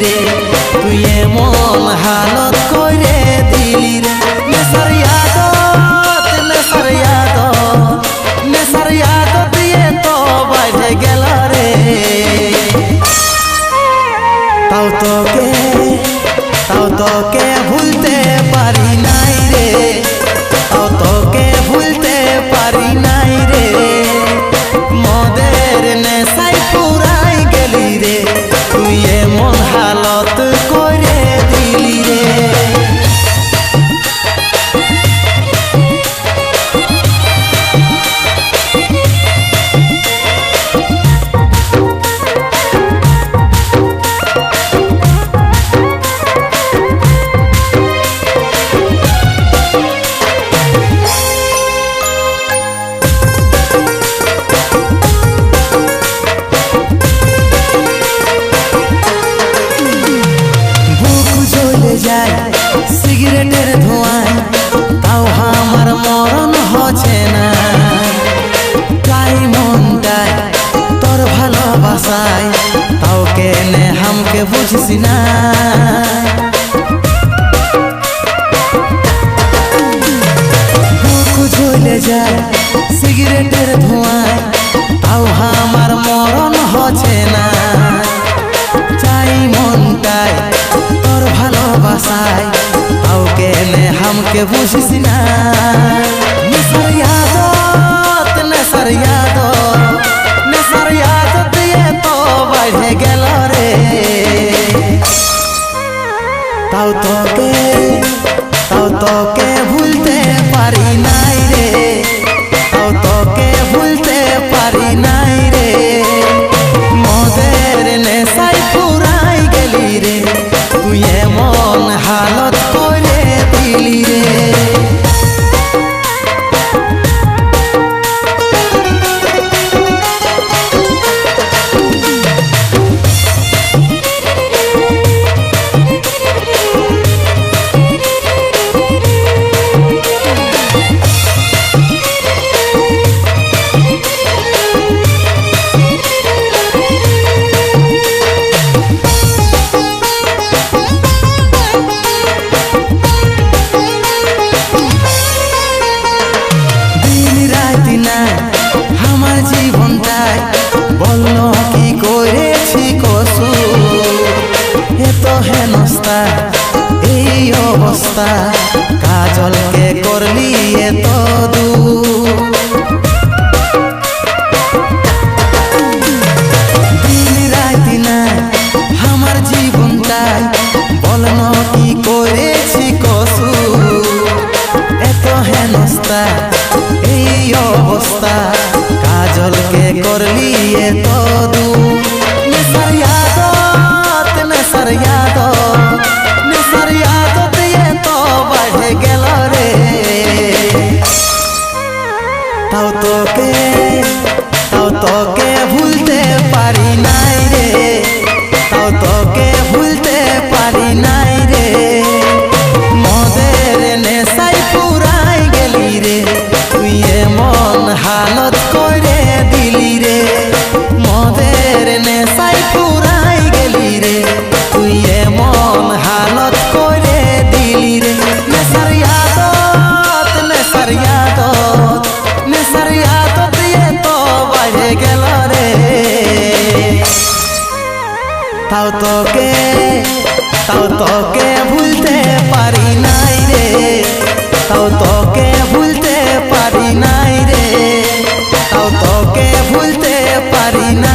রে তুই এমন হালত কইরে দিলি রে নেশার ইয়াদত নেশার ইয়াদত নেশার ইয়াদত দিয়ে তো বাইরে গেল রে তাও তোকে ভুলতে পারি নাই রে তাও তোকে ভুলতে পারি নাই রে মদের নেশায় পুরাই গেলি রে তুই এমন হালত করে দিলি রে সিগারেটের ধোঁয়ায় তাও আমার মরণ হচ্ছে না তাই মনটায় তোর ভালোবাসায় তাও কেনে হামকে বুঝিস না বুক জ্বলে যায় সিগারেটের ধোঁয়ায় তাও আমার মরণ হচ্ছে না চাই মনটায় তোর ভালোবাসায় তাও কেনে হামকে বুঝিস না নেশার ইয়াদত নেশার ইয়াদত নেশার ইয়াদত দিয়ে তো বাইরে গেল রে তাও তোকে ভুলতে পারি নাই রে তাও তোকে ভুলতে পারি নাই রে মদের নেশায় পুরাই গেলি রে তুই এমন হালত করে দিলি রে আমার জীবনটাই বলল কি করেছি কসুর এত হেনস্তা এই অবস্থা কাজলকে করলি এত দূর দিন রাতি না আমার জীবনটাই বলল কি করেছি কসুর এত হেনস্তা এই অবস্থা কাজলকে করলি এত দূর নেশার ইয়াদত নেশার ইয়াদত নেশার ইয়াদত দিয়ে তো বাইরে গেল রে তাও তোকে ভুলতে পারি নাই রে তাও তোকে ভুলতে পারি নাই রে মদের নেশায় পুরাই গেলি রে তুই এমন হালত করে দিলি রে মদের নেশায় পুরাই গেলি রে তুই এমন হালত করে দিলি রে নেশার ইয়াদত নেশার ইয়াদত নেশার ইয়াদত দিয়ে তো বাইরে গেল রে তাও তোকে ভুলতে পারি নাই রে তাও তোকে ভুলতে পারি নাই রে তাও তোকে ভুলতে পারি না